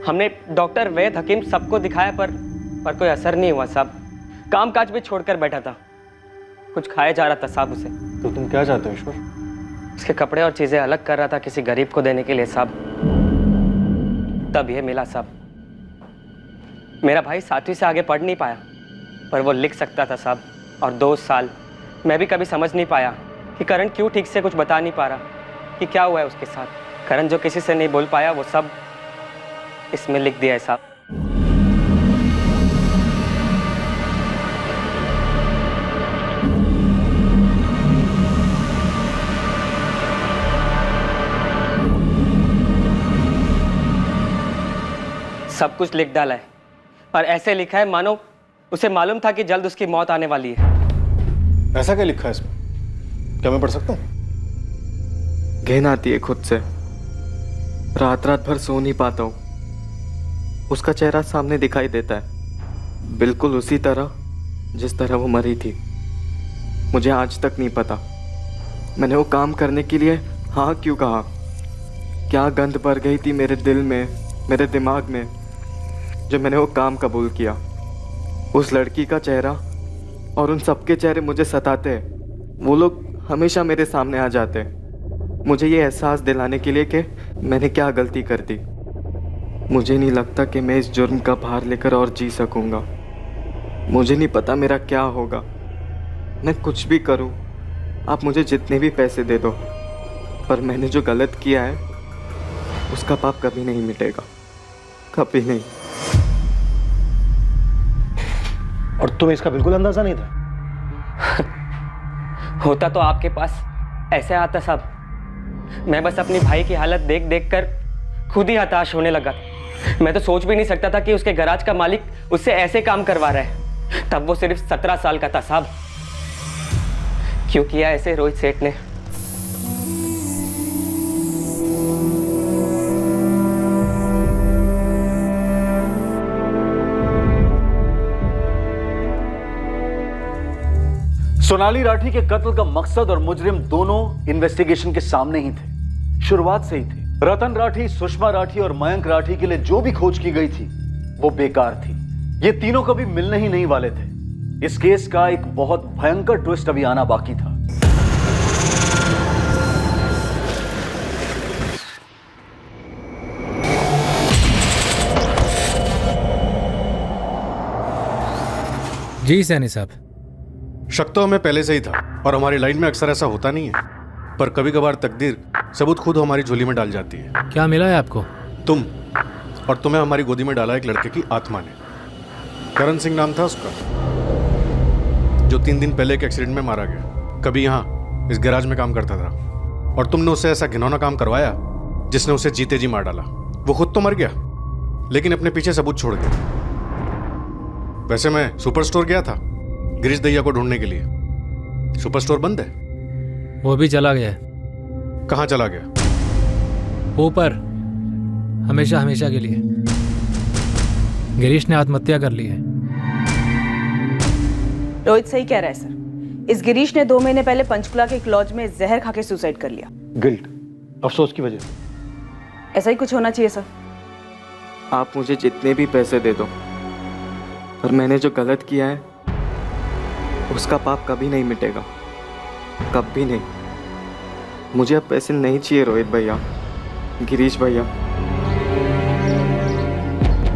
हमने डॉक्टर, वैद्य, हकीम सबको दिखाया पर कोई असर नहीं हुआ साहब। काम काज भी छोड़कर बैठा था, कुछ खाया जा रहा था साहब उसे। तो तुम क्या चाहते हो ईश्वर? उसके कपड़े और चीज़ें अलग कर रहा था किसी गरीब को देने के लिए साहब, तब ये मिला साहब। मेरा भाई 7वीं से आगे पढ़ नहीं पाया, पर वो लिख सकता था साहब। और 2 साल मैं भी कभी समझ नहीं पाया कि करण क्यों ठीक से कुछ बता नहीं पा रहा कि क्या हुआ है उसके साथ। करण जो किसी से नहीं बोल पाया वो सब इसमें लिख दिया है साहब। सब कुछ लिख डाला है और ऐसे लिखा है मानो उसे मालूम था कि जल्द उसकी मौत आने वाली है। ऐसा क्या लिखा है इसमें? क्या मैं पढ़ सकता हूँ? घिन आती है खुद से, रात रात भर सो नहीं पाता हूँ। उसका चेहरा सामने दिखाई देता है, बिल्कुल उसी तरह जिस तरह वो मरी थी। मुझे आज तक नहीं पता मैंने वो काम करने के लिए हाँ क्यों कहा। क्या गंध भर गई थी मेरे दिल में, मेरे दिमाग में, जब मैंने वो काम कबूल किया। उस लड़की का चेहरा और उन सबके चेहरे मुझे सताते हैं। वो लोग हमेशा मेरे सामने आ जाते हैं, मुझे ये एहसास दिलाने के लिए कि मैंने क्या गलती कर दी। मुझे नहीं लगता कि मैं इस जुर्म का भार लेकर और जी सकूंगा। मुझे नहीं पता मेरा क्या होगा। मैं कुछ भी करूं, आप मुझे जितने भी पैसे दे दो, पर मैंने जो गलत किया है उसका पाप कभी नहीं मिटेगा, कभी नहीं। और तुम्हें इसका बिल्कुल अंदाजा नहीं था? होता तो आपके पास ऐसे आता साहब। मैं बस अपनी भाई की हालत देख देख कर खुद ही हताश होने लगा। मैं तो सोच भी नहीं सकता था कि उसके गैराज का मालिक उससे ऐसे काम करवा रहा है। तब वो सिर्फ 17 साल का था साहब। क्यों किया ऐसे रोहित सेठ ने? सोनाली राठी के कत्ल का मकसद और मुजरिम दोनों इन्वेस्टिगेशन के सामने ही थे, शुरुआत से ही थे। रतन राठी, सुषमा राठी और मयंक राठी के लिए जो भी खोज की गई थी वो बेकार थी। ये तीनों कभी मिलने ही नहीं वाले थे। इस केस का एक बहुत भयंकर ट्विस्ट अभी आना बाकी था। जी सैनी साहब। शक तो हमें पहले से ही था और हमारी लाइन में अक्सर ऐसा होता नहीं है, पर कभी कभार तकदीर सबूत खुद हमारी झोली में डाल जाती है। क्या मिला है आपको? तुम, और तुम्हें हमारी गोदी में डाला एक लड़के की आत्मा ने। करण सिंह नाम था उसका, जो 3 दिन पहले एक एक्सीडेंट में मारा गया। कभी यहाँ इस गैराज में काम करता था और तुमने उससे ऐसा घिनौना काम करवाया जिसने उसे जीते जी मार डाला। वो खुद तो मर गया लेकिन अपने पीछे सबूत छोड़ गया। वैसे मैं सुपर स्टोर गया था गिरीश दैया को ढूंढने के लिए। सुपर स्टोर बंद है। वो भी चला गया है। कहाँ चला गया? ऊपर, हमेशा हमेशा के लिए। गिरीश ने आत्महत्या कर ली है। रोहित सही कह रहा है सर। इस गिरीश ने 2 महीने पहले पंचकुला के एक लॉज में जहर खा के सुसाइड कर लिया। गिल्ट, अफसोस की वजह से। ऐसा ही कुछ होना चाहिए सर। आप मुझे जितने भी पैसे दे दो, पर मैंने जो गलत किया है उसका पाप कभी नहीं मिटेगा, कभी नहीं। मुझे अब पैसे नहीं चाहिए रोहित भैया, गिरीश भैया।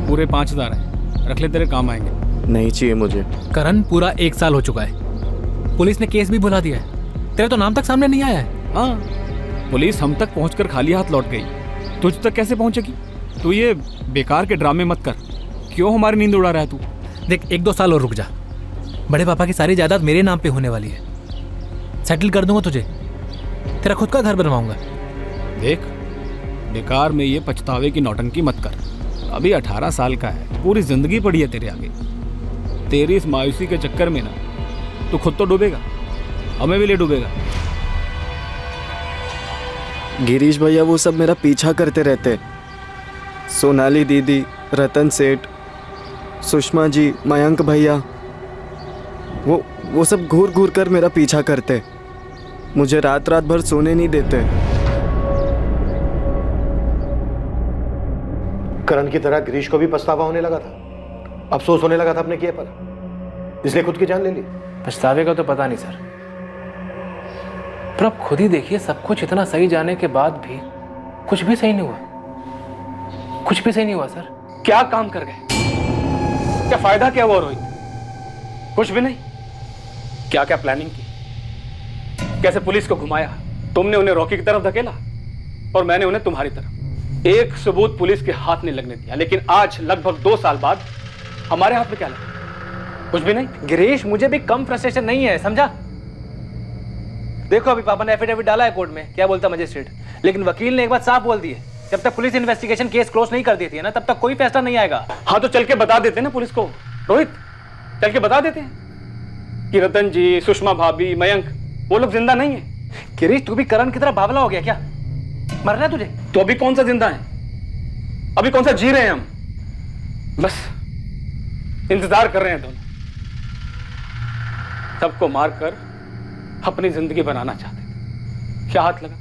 पूरे 5000 हैं, रख ले, तेरे काम आएंगे। नहीं चाहिए मुझे। करण, पूरा 1 साल हो चुका है। पुलिस ने केस भी बुला दिया है। तेरा तो नाम तक सामने नहीं आया है। हाँ, पुलिस हम तक पहुंचकर खाली हाथ लौट गई, तुझ तक कैसे पहुंचेगी? तू ये बेकार के ड्रामे मत कर। क्यों हमारी नींद उड़ा रहा है तू? देख, 1-2 साल और रुक जा। बड़े पापा की सारी जायदाद मेरे नाम पे होने वाली है। सेटल कर दूंगा तुझे, तेरा खुद का घर बनवाऊंगा। देख, बेकार में ये पछतावे की नौटंकी मत कर। अभी 18 साल का है, पूरी जिंदगी पड़ी है तेरे आगे। तेरी इस मायूसी के चक्कर में ना तू खुद तो डूबेगा, हमें भी ले डूबेगा। गिरीश भैया वो सब मेरा पीछा करते रहते। सोनाली दीदी, रतन सेठ, सुषमा जी, मयंक भैया, वो सब घूर घूर कर मेरा पीछा करते। मुझे रात रात भर सोने नहीं देते। करण की तरह गिरीश को भी पछतावा होने लगा था, अफसोस होने लगा था अपने किए पर, इसलिए खुद की जान ले ली। पछतावे का तो पता नहीं सर, पर आप खुद ही देखिए, सब कुछ इतना सही जाने के बाद भी कुछ भी सही नहीं हुआ। कुछ भी सही नहीं हुआ सर। क्या काम कर गए, क्या फायदा क्या हुआ रोहित? कुछ भी नहीं। क्या क्या प्लानिंग की, कैसे पुलिस को घुमाया, तुमने उन्हें रॉकी की तरफ धकेला और मैंने उन्हें तुम्हारी तरफ। एक सबूत पुलिस के हाथ नहीं लगने दिया, लेकिन आज लगभग 2 साल बाद हमारे हाथ में क्या लगा? कुछ भी नहीं। गिरीश, मुझे भी कम फ्रस्ट्रेशन नहीं है, समझा? देखो अभी पापा ने एफिडेविट डाला है कोर्ट में, क्या बोलता मजिस्ट्रेट, लेकिन वकील ने एक बात साफ बोल दी है, जब तक पुलिस इन्वेस्टिगेशन केस क्लोज नहीं कर देती है ना, तब तक कोई फैसला नहीं आएगा। हाँ तो चल के बता देते ना पुलिस को रोहित, चल के बता देते हैं कि रतन जी, सुषमा भाभी, मयंक वो लोग जिंदा नहीं है। गिरीश, तू भी करण की तरह बावला हो गया क्या? मरना है तुझे? तो अभी कौन सा जिंदा है, अभी कौन सा जी रहे हैं हम? बस इंतजार कर रहे हैं दोनों, सबको मारकर अपनी जिंदगी बनाना चाहते थे। क्या हाथ लगा?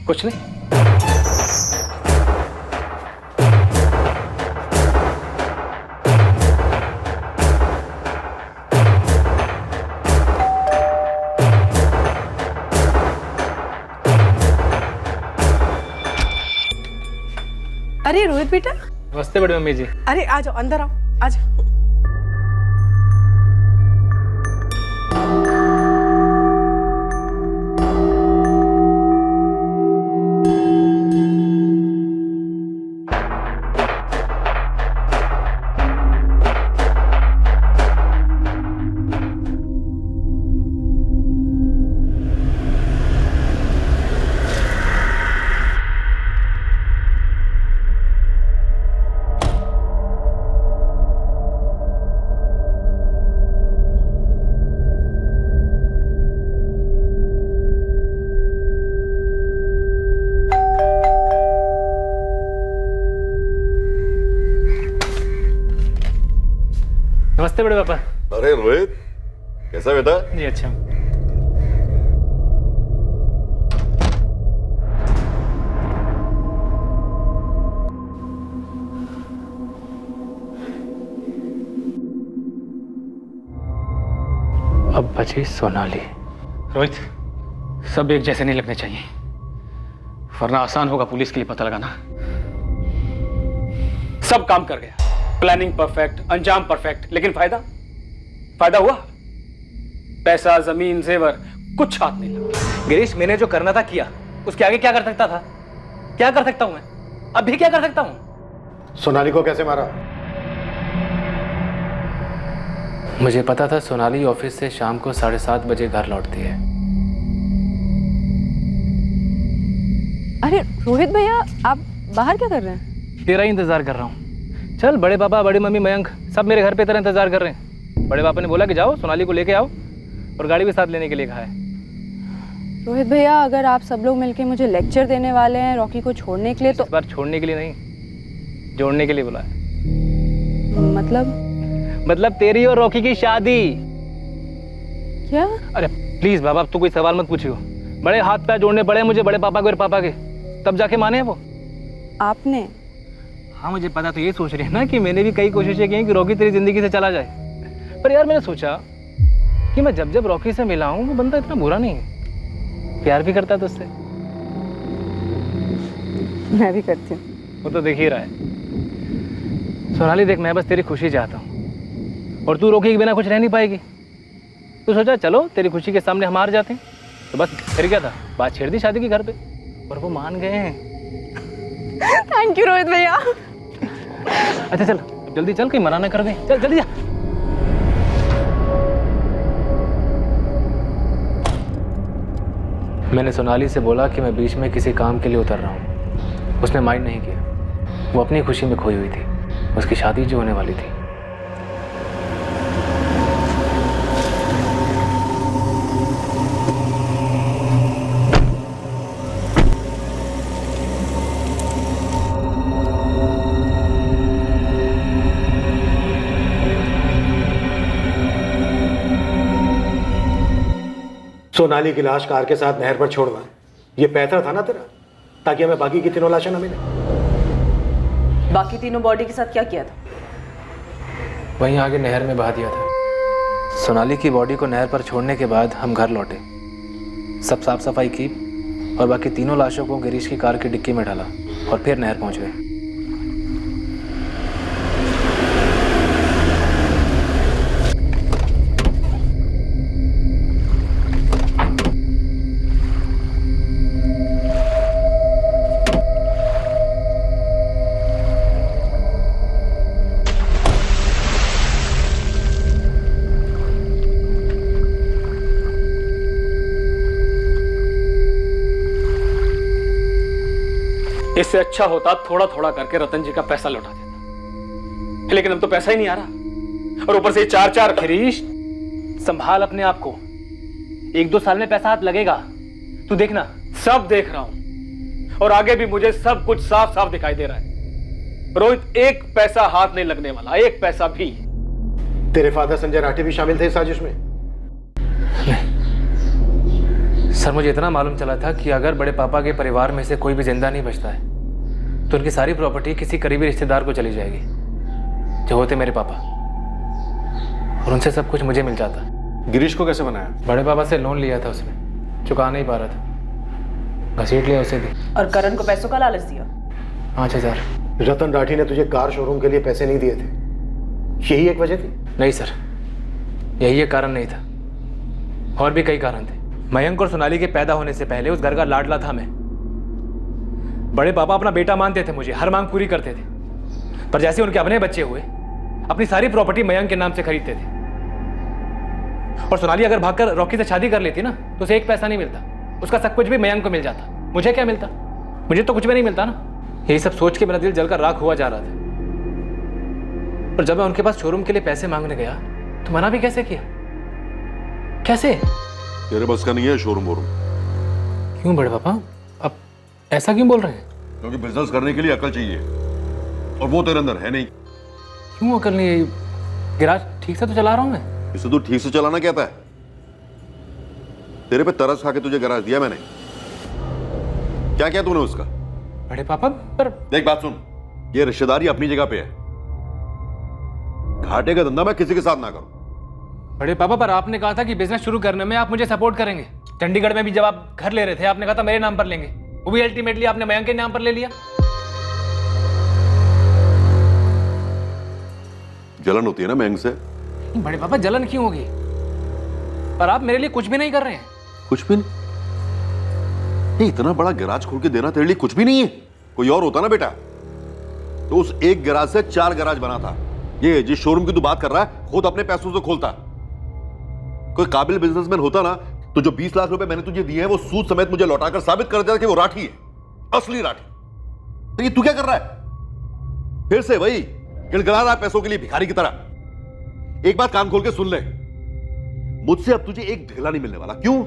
कुछ नहीं। अरे रोहित बेटा। नमस्ते बड़ी मम्मी जी। अरे आ जाओ, अंदर आओ, आ जाओ। नमस्ते बड़े पापा। अरे रोहित, कैसा बेटा? जी अच्छा। अब बची सोनाली। रोहित, सब एक जैसे नहीं लगने चाहिए, वरना आसान होगा पुलिस के लिए पता लगाना। सब काम कर गया, प्लानिंग परफेक्ट, अंजाम परफेक्ट, लेकिन फायदा हुआ? पैसा, जमीन, जेवर, कुछ हाथ नहीं लगा। गिरीश, मैंने जो करना था किया, उसके आगे क्या कर सकता था? क्या कर सकता हूं मैं? अब भी क्या कर सकता हूं? सोनाली को कैसे मारा? मुझे पता था सोनाली ऑफिस से शाम को 7:30 बजे घर लौटती है। अरे रोहित भैया, आप बाहर क्या कर रहे हैं? तेरा ही इंतजार कर रहा हूँ। चल, बड़े पापा, बड़ी मम्मी, मयंक सब मेरे घर पे तेरा इंतजार कर रहे हैं। बड़े पापा ने बोला कि जाओ सोनाली को लेके आओ, और गाड़ी भी साथ लेने के लिए कहा है। रोहित भैया, अगर आप सब लोग मिलके मुझे लेक्चर देने वाले हैं रॉकी को छोड़ने के लिए, तो इस बार छोड़ने के लिए नहीं, जोड़ने के लिए बोला है। मतलब तेरी और रॉकी की शादी। क्या? अरे प्लीज बाबा, अब तू कोई सवाल मत पूछियो। बड़े हाथ पैर जोड़ने पड़े मुझे बड़े पापा के और पापा के, तब जाके माने हैं वो। आपने? हाँ मुझे पता, तो ये सोच रही है ना कि मैंने भी कई कोशिशें की हैं कि रॉकी तेरी जिंदगी से चला जाए, पर यार मैंने सोचा कि मैं जब जब रॉकी से मिला हूँ वो बंदा इतना बुरा नहीं है, प्यार भी करता है तुझसे। मैं भी करती हूँ। वो तो देख ही रहा है। सोनाली देख, मैं बस तेरी खुशी चाहता हूँ, और तू रॉकी के बिना कुछ रह नहीं पाएगी। तो सोचा चलो तेरी खुशी के सामने हम हार जाते हैं, तो बस फिर क्या था, बात छेड़ दी शादी की घर पे, और वो मान गए हैं। थैंक यू रोहित भैया। अच्छा चल, अब जल्दी चल, कहीं मना ना कर दे, चल जल्दी जा। मैंने सोनाली से बोला कि मैं बीच में किसी काम के लिए उतर रहा हूँ। उसने माइंड नहीं किया। वो अपनी खुशी में खोई हुई थी। उसकी शादी जो होने वाली थी। सोनाली की लाश कार के साथ नहर पर छोड़ना ये पैतरा था ना तेरा, ताकि हमें बाकी की तीनों लाशें न मिले। बाकी तीनों बॉडी के साथ क्या किया था? वहीं आगे नहर में बहा दिया था। सोनाली की बॉडी को नहर पर छोड़ने के बाद हम घर लौटे, सब साफ सफाई की और बाकी तीनों लाशों को गिरीश की कार की डिक्की में डाला और फिर नहर पहुंच गए। इससे अच्छा होता थोड़ा थोड़ा करके रतन जी का पैसा लौटा देता, लेकिन अब तो पैसा ही नहीं आ रहा और ऊपर से 4-4। गिरीश, संभाल अपने आप को। 1-2 साल में पैसा हाथ लगेगा, तू देखना। सब देख रहा हूं और आगे भी मुझे सब कुछ साफ साफ दिखाई दे रहा है। रोहित, एक पैसा हाथ नहीं लगने वाला, एक पैसा भी। तेरे फादर संजय राठी भी शामिल थे इस साजिश में? सर, मुझे इतना मालूम चला था कि अगर बड़े पापा के परिवार में से कोई भी जिंदा नहीं बचता है तो उनकी सारी प्रॉपर्टी किसी करीबी रिश्तेदार को चली जाएगी, जो होते मेरे पापा, और उनसे सब कुछ मुझे मिल जाता। गिरीश को कैसे बनाया? बड़े पापा से लोन लिया था, उसमें चुका नहीं पा रहा था, घसीट लिया उसे भी। और करण को पैसों का लालच दिया? 5,000। रतन राठी ने तुझे कार शोरूम के लिए पैसे नहीं दिए थे, यही एक वजह थी? नहीं सर, यही एक कारण नहीं था, और भी कई कारण थे। मयंक और सोनाली के पैदा होने से पहले उस घर का लाडला था मैं। बड़े पापा अपना बेटा मानते थे मुझे, हर मांग पूरी करते थे, पर जैसे उनके अपने बच्चे हुए अपनी सारी प्रॉपर्टी मयंक के नाम से खरीदते थे। और सोनाली अगर भागकर रॉकी से शादी कर लेती ना तो उसे एक पैसा नहीं मिलता, उसका सब कुछ भी मयंक को मिल जाता। मुझे क्या मिलता? मुझे तो कुछ भी नहीं मिलता ना। यही सब सोच के मेरा दिल जलकर राख हुआ जा रहा था। और जब मैं उनके पास शोरूम के लिए पैसे मांगने गया तो मना भी कैसे किया? कैसे? तेरे बस का नहीं है शोरूम वोरूम। क्यों बड़े पापा, अब ऐसा क्यों बोल रहे हैं? क्योंकि बिजनेस करने के लिए अकल चाहिए और वो तेरे अंदर है नहीं। क्यों अकल नहीं है? गैराज ठीक से तो चला रहा हूं मैं। इसे तू ठीक से चलाना कहता है? तेरे पे तरस खा के तुझे गैराज दिया मैंने, क्या किया तूने उसका? बड़े पापा पर देख बात सुन, ये रिश्तेदारी अपनी जगह पे है, घाटे का धंधा मैं किसी के साथ ना करूं। बड़े पापा, पर आपने कहा था कि बिजनेस शुरू करने में आप मुझे सपोर्ट करेंगे। चंडीगढ़ में भी जब आप घर ले रहे थे आपने कहा था मेरे नाम पर लेंगे, वो भी अल्टीमेटली आपने मयंक के नाम पर ले लिया। जलन होती है ना मयंक से? बड़े पापा, जलन क्यों होगी? पर आप मेरे लिए कुछ भी नहीं कर रहे हैं। कुछ भी नहीं? ये इतना बड़ा गैराज खोल के देना तेरे लिए कुछ भी नहीं है? कोई और होता ना बेटा तो उस एक गैराज से 4 गैराज बना था। ये जिस शोरूम की तू बात कर रहा है खुद अपने पैसों से खोलता। कोई काबिल बिजनेसमैन होता ना तो जो 20 लाख रुपए मैंने तुझे दिए हैं वो सूद समेत मुझे लौटाकर साबित कर देता कि वो राठी है, असली राठी। तो ये तू क्या कर रहा है? फिर से वही गिड़गिड़ा रहा है पैसों के लिए भिखारी की तरह। एक बात कान खोल के सुन ले, मुझसे अब तुझे एक ढेला नहीं मिलने वाला। क्यों?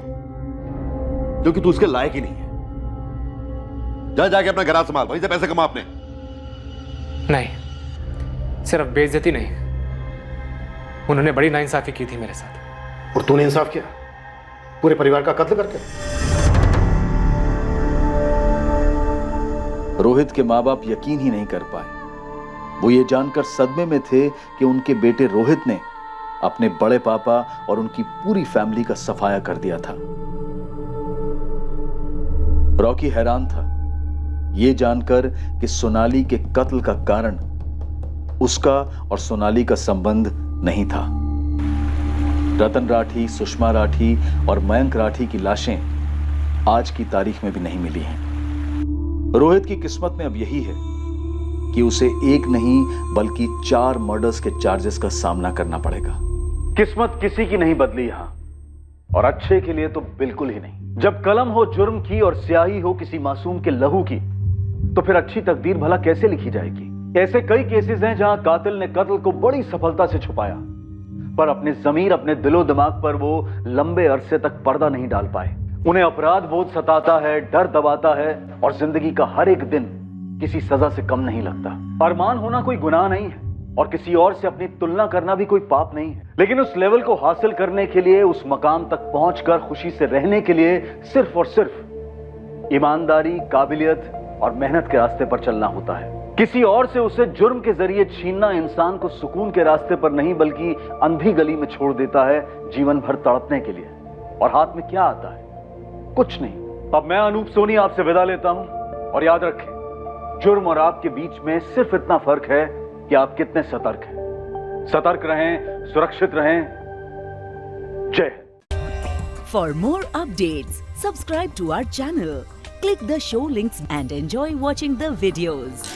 क्योंकि तू उसके लायक ही नहीं है। जा जाके अपना गैराज संभाल, वहीं से पैसे कमा अपने। नहीं, सिर्फ बेइज्जती नहीं, उन्होंने बड़ी नाइंसाफी की थी मेरे साथ। और तूने इंसाफ किया, पूरे परिवार का कत्ल करके। रोहित के माँ बाप यकीन ही नहीं कर पाए। वो ये जानकर सदमे में थे कि उनके बेटे रोहित ने अपने बड़े पापा और उनकी पूरी फैमिली का सफाया कर दिया था। रॉकी हैरान था ये जानकर कि सोनाली के कत्ल का कारण उसका और सोनाली का संबंध नहीं था। रतन राठी, सुषमा राठी और मयंक राठी की लाशें आज की तारीख में भी नहीं मिली हैं। रोहित की किस्मत में अब यही है कि उसे एक नहीं बल्कि 4 मर्डर्स के चार्जेस का सामना करना पड़ेगा। किस्मत किसी की नहीं बदली यहां, और अच्छे के लिए तो बिल्कुल ही नहीं। जब कलम हो जुर्म की और स्याही हो किसी मासूम के लहू की, तो फिर अच्छी तकदीर भला कैसे लिखी जाएगी? ऐसे कई केसेस हैं जहां कातिल ने कत्ल को बड़ी सफलता से छुपाया, पर अपने जमीर, अपने दिलो दिमाग पर वो लंबे अरसे तक पर्दा नहीं डाल पाए। उन्हें अपराध बोध सताता है, डर दबाता है, और जिंदगी का हर एक दिन किसी सजा से कम नहीं लगता। अरमान होना कोई गुनाह नहीं है, और किसी और से अपनी तुलना करना भी कोई पाप नहीं है, लेकिन उस लेवल को हासिल करने के लिए, उस मकाम तक पहुंचकर खुशी से रहने के लिए सिर्फ और सिर्फ ईमानदारी, काबिलियत और मेहनत के रास्ते पर चलना होता है। किसी और से उसे जुर्म के जरिए छीनना इंसान को सुकून के रास्ते पर नहीं बल्कि अंधी गली में छोड़ देता है, जीवन भर तड़पने के लिए। और हाथ में क्या आता है? कुछ नहीं। अब मैं अनूप सोनी आपसे विदा लेता हूं, और याद रखें, जुर्म और आपके बीच में सिर्फ इतना फर्क है कि आप कितने सतर्क हैं। सतर्क रहें, सुरक्षित रहें। जय हिंद। For more updates, subscribe to our channel, click the show links and enjoy watching the videos.